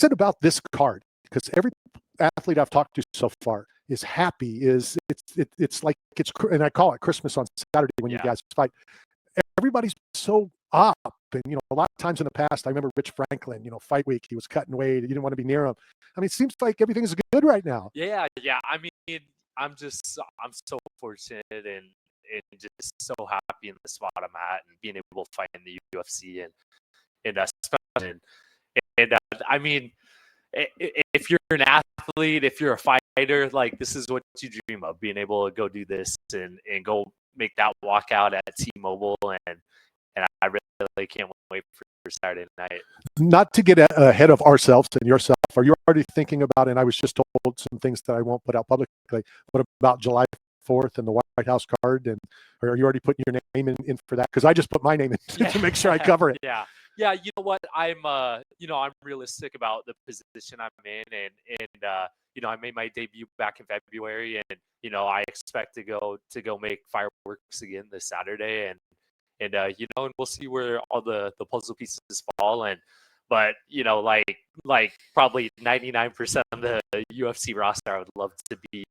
it about this card? Because every athlete I've talked to so far is happy. It's like and I call it Christmas on Saturday when you guys fight. Everybody's so up, and a lot of times in the past, I remember Rich Franklin. Fight week, he was cutting weight. You didn't want to be near him. I mean, it seems like everything's good right now. Yeah. I mean, I'm so fortunate and just so happy in the spot I'm at and being able to fight in the UFC and I mean, if you're an athlete, if you're a fighter, like this is what you dream of, being able to go do this and go make that walkout at T-Mobile, and I really can't wait for Saturday night. Not to get ahead of ourselves and yourself, are you already thinking about, and I was just told some things that I won't put out publicly, what about July 4th and the White House card, and are you already putting your name in for that? Because I just put my name in to make sure I cover it. Yeah, you know what, I'm I'm realistic about the position I'm in, and I made my debut back in February, and I expect to go make fireworks again this Saturday, and and we'll see where all the puzzle pieces fall, but like probably 99% of the UFC roster, I would love to be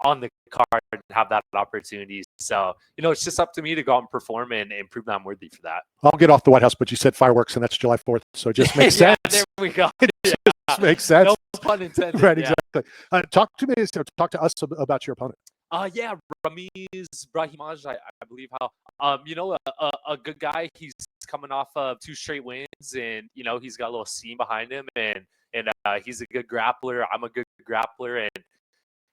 on the card and have that opportunity. So, it's just up to me to go out and perform and prove that I'm worthy for that. I'll get off the White House, but you said fireworks, and that's July 4th, so it just makes sense. There we go. It just makes sense. No pun intended. Right, exactly. Talk to us about your opponent. Ramiz Brahimaj, I believe how. A good guy. He's coming off of 2 straight wins, and he's got a little steam behind him, and he's a good grappler. I'm a good grappler,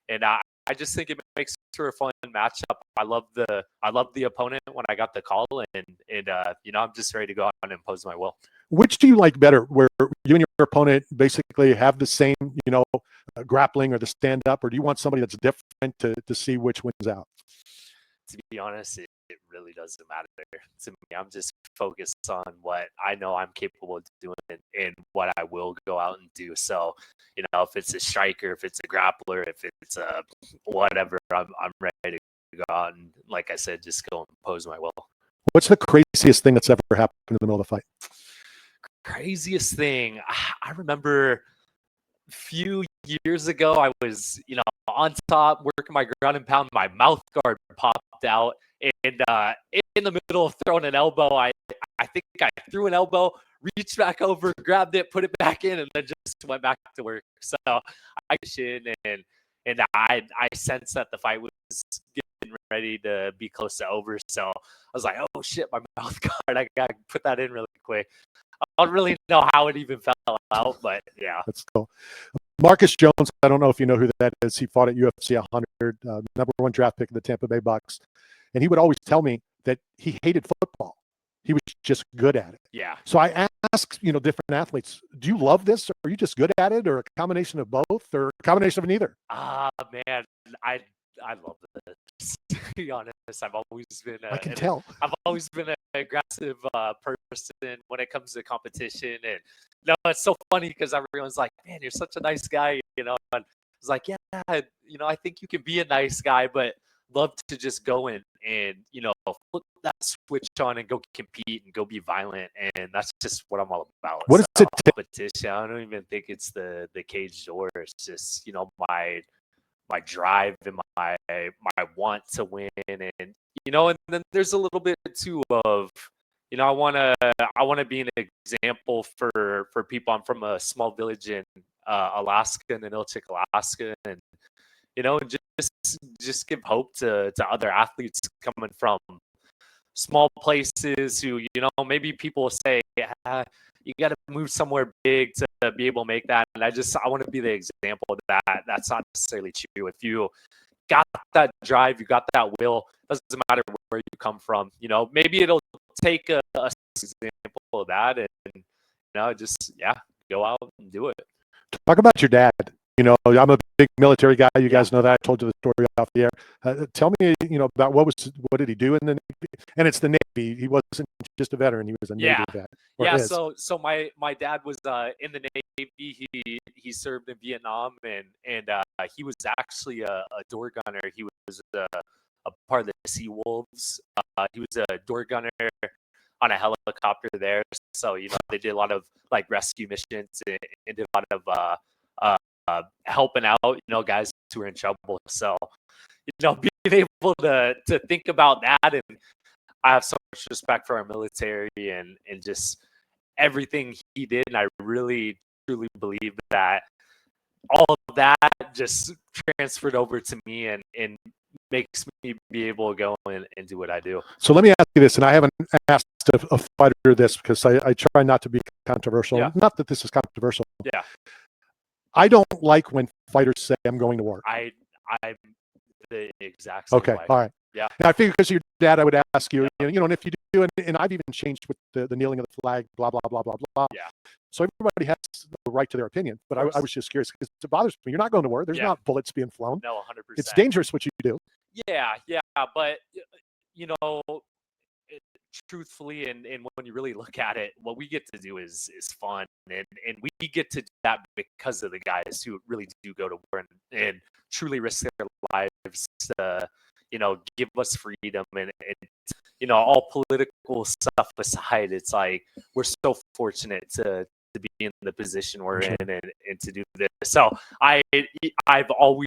and I just think it makes for a fun matchup. I love the opponent when I got the call, and I'm just ready to go out and impose my will. Which do you like better, where you and your opponent basically have the same, grappling or the stand up, or do you want somebody that's different to see which wins out? To be honest, it really doesn't matter to me. I'm just focused on what I know I'm capable of doing and what I will go out and do. So, if it's a striker, if it's a grappler, if it's a whatever, I'm ready to go out and, like I said, just go and impose my will. What's the craziest thing that's ever happened in the middle of the fight? Craziest thing, I remember a few years ago, I was, on top working my ground and pound, my mouth guard popped out, and in the middle of throwing an elbow, I think I threw an elbow, reached back over, grabbed it, put it back in, and then just went back to work. So I and I sensed that the fight was getting ready to be close to over. So I was like, oh shit, my mouth guard, I gotta put that in really quick. I don't really know how it even fell out, but yeah. That's cool. Marcus Jones, I don't know if you know who that is. He fought at UFC 100, #1 draft pick of the Tampa Bay Bucks. And he would always tell me that he hated football. He was just good at it. Yeah. So I ask, different athletes, do you love this, or are you just good at it, or a combination of both, or a combination of neither? Man, I love this. To be honest, I've always been. I can tell. I've always been an aggressive person when it comes to competition, and it's so funny because everyone's like, "Man, you're such a nice guy," And it's like, "Yeah, I think you can be a nice guy, but love to just go in and flip that switch on and go compete and go be violent, and that's just what I'm all about." What is it? Competition? I don't even think it's the cage door. It's just my drive and my want to win, and and then there's a little bit too of I want to be an example for people. I'm from a small village in Alaska, in Inilchik, Alaska, and just give hope to other athletes coming from small places who maybe people say you got to move somewhere big to be able to make that, and I want to be the example that that's not necessarily true. If you got that drive, you got that will, doesn't matter where you come from. Maybe it'll take a example of that, and just go out and do it. Talk about your dad. I'm a big military guy. You guys know that. I told you the story off the air. Tell me, about what did he do in the Navy? And it's the Navy. He wasn't just a veteran. He was a Navy vet. Yeah. So my dad was in the Navy. He served in Vietnam, and he was actually a door gunner. He was a part of the Sea Wolves. He was a door gunner on a helicopter there. So, they did a lot of like rescue missions and did a lot of helping out, guys who were in trouble. So, being able to think about that, and I have so much respect for our military and just everything he did. And I really, truly believe that all of that just transferred over to me and makes me be able to go and do what I do. So let me ask you this, and I haven't asked a fighter this because I try not to be controversial. Yeah. Not that this is controversial. Yeah. I don't like when fighters say, I'm going to war. I'm the exact same way. All right. Yeah. And I figure because of your dad, I would ask you, and if you do, and I've even changed with the kneeling of the flag, blah, blah, blah, blah, blah. Yeah. So everybody has the right to their opinion. But I was just curious because it bothers me. You're not going to war. There's not bullets being flown. No, 100%. It's dangerous what you do. Yeah. But, truthfully, and when you really look at it, what we get to do is fun, and we get to do that because of the guys who really do go to war and truly risk their lives to give us freedom, and all political stuff aside, it's like we're so fortunate to be in the position we're in and to do this. So I've always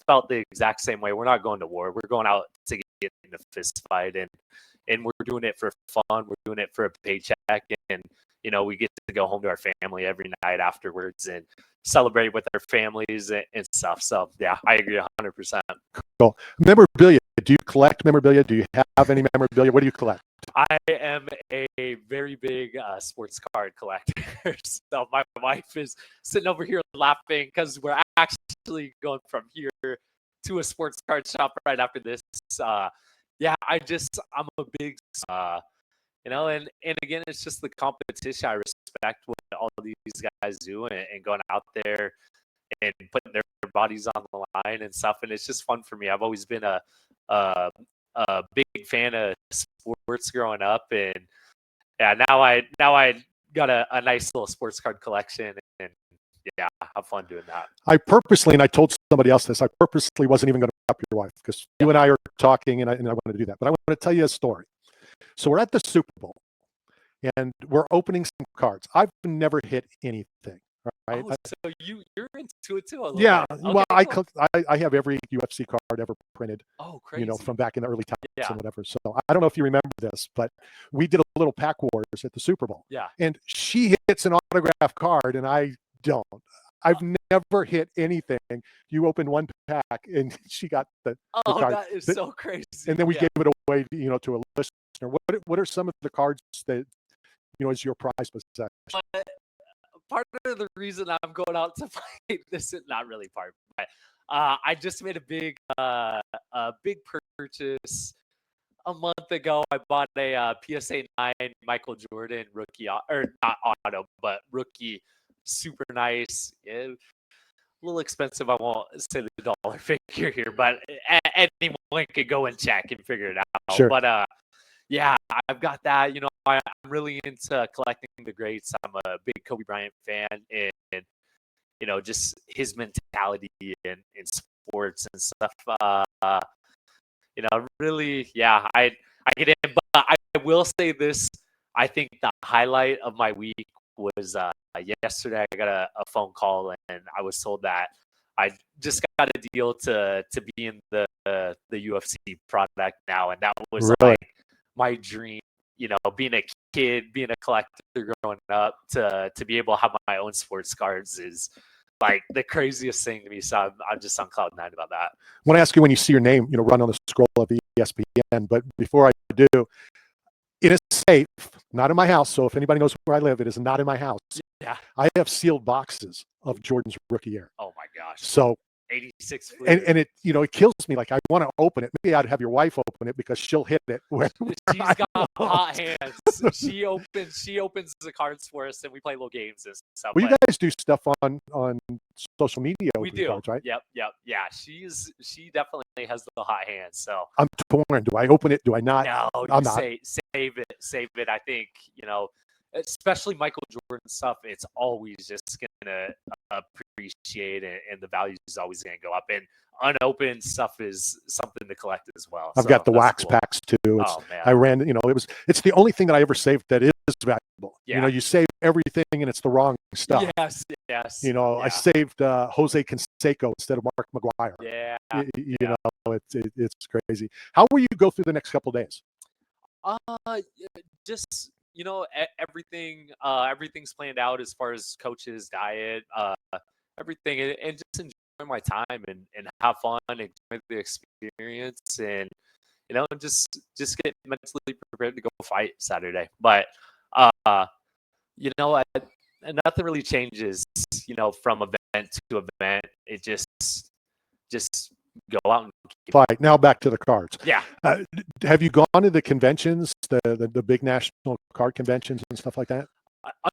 felt the exact same way. We're not going to war. We're going out to get in a fist fight, and we're doing it for fun. We're doing it for a paycheck, and we get to go home to our family every night afterwards and celebrate with our families and stuff. So yeah, I agree 100%. Cool. Memorabilia. Do you collect memorabilia? Do you have any memorabilia? What do you collect? I am a very big sports card collector. So my wife is sitting over here laughing because we're actually going from here to a sports card shop right after this. Yeah, I'm a big, and again, it's just the competition. I respect what all of these guys do and going out there and putting their bodies on the line and stuff. And it's just fun for me. I've always been a big fan of sports growing up, and yeah, now I got a nice little sports card collection, and yeah, have fun doing that. I purposely, and I told somebody else this, I purposely wasn't even going to up your wife because you and I are talking, and I wanted to do that. But I want to tell you a story. So we're at the Super Bowl, and we're opening some cards. I've never hit anything. Right? Oh, so you're into it too? Yeah. Okay, well, cool. I have every UFC card ever printed. Oh, crazy. From back in the early times and whatever. So I don't know if you remember this, but we did a little pack wars at the Super Bowl. Yeah. And she hits an autograph card, and I don't. I've never hit anything. You opened one pack, and she got the card. That is so crazy. And then we gave it away, to a listener. What are some of the cards that is your prize possession? Part of the reason I'm going out to fight this is not really part, but I just made a big purchase a month ago. I bought a PSA 9 Michael Jordan rookie, or not auto, but rookie, super nice. Yeah, a little expensive. I won't say the dollar figure here, but anyone could go and check and figure it out. Sure. But yeah, I've got that. I'm really into collecting the greats. I'm a big Kobe Bryant fan, and just his mentality in sports and stuff. Really, yeah, I get in. But I will say this: I think the highlight of my week was yesterday. I got a phone call, and I was told that I just got a deal to be in the UFC product now, and that was really? like my dream. Being a kid, being a collector growing up, to be able to have my own sports cards is like the craziest thing to me. So I'm just on cloud 9 about that. I want to ask you when you see your name, run on the scroll of ESPN. But before I do, it is safe, not in my house. So if anybody knows where I live, it is not in my house. Yeah. I have sealed boxes of Jordan's rookie year. Oh my gosh. So 86 and it it kills me. Like I want to open it. Maybe I'd have your wife open it because she'll hit it where she's got hot hands. She opens the cards for us, and we play little games and stuff. Well, you guys do stuff on social media. We do, cards, right? Yep. Yeah, she definitely has the hot hands. So I'm torn. Do I open it? Do I not? No, I'm not. Save it. I think especially Michael Jordan stuff. It's always just gonna appreciate, and the value is always going to go up. And unopened stuff is something to collect as well. I've got the wax cool. packs too. Oh man, I ran, it's the only thing that I ever saved that is valuable. Yeah. You save everything and it's the wrong stuff. Yes. I saved Jose Canseco instead of Mark McGuire. Yeah. It's crazy. How will you go through the next couple of days? Just everything's planned out as far as coaches, diet, everything, and just enjoy my time and have fun, enjoy the experience, and just get mentally prepared to go fight Saturday. But nothing really changes, from event to event. It just go out and fight. Now back to the cards. Yeah. Have you gone to the conventions, the big national card conventions and stuff like that?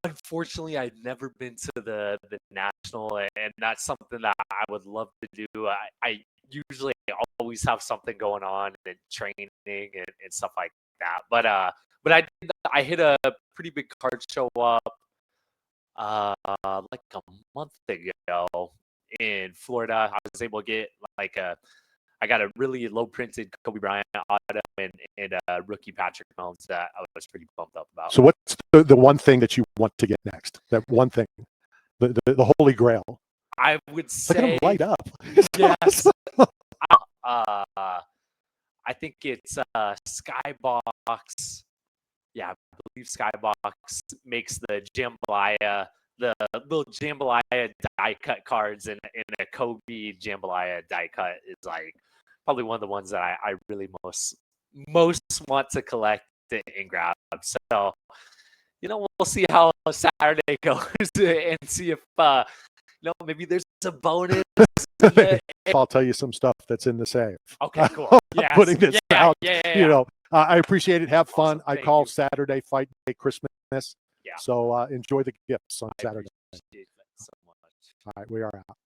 Unfortunately, I've never been to the national, and that's something that I would love to do. I usually always have something going on and training and stuff like that. But I hit a pretty big card show up like a month ago in Florida. I was able to get I got a really low printed Kobe Bryant auto and a rookie Patrick Mahomes that I was pretty pumped up about. So what's the one thing that you want to get next? That one thing, the holy grail. I would say, look at him light up. Yes. I think it's Skybox. Yeah, I believe Skybox makes the jambalaya, the little jambalaya die cut cards, and a Kobe jambalaya die cut is probably one of the ones that I really most want to collect and grab. So, we'll see how Saturday goes and see if maybe there's a bonus. I'll tell you some stuff that's in the safe. Okay, cool. Yes. Putting this out. Yeah. I appreciate it. Have fun. Awesome. I call Saturday Fight Day Christmas. Yeah. So enjoy the gifts on Saturday. Appreciate that so much. All right, we are out.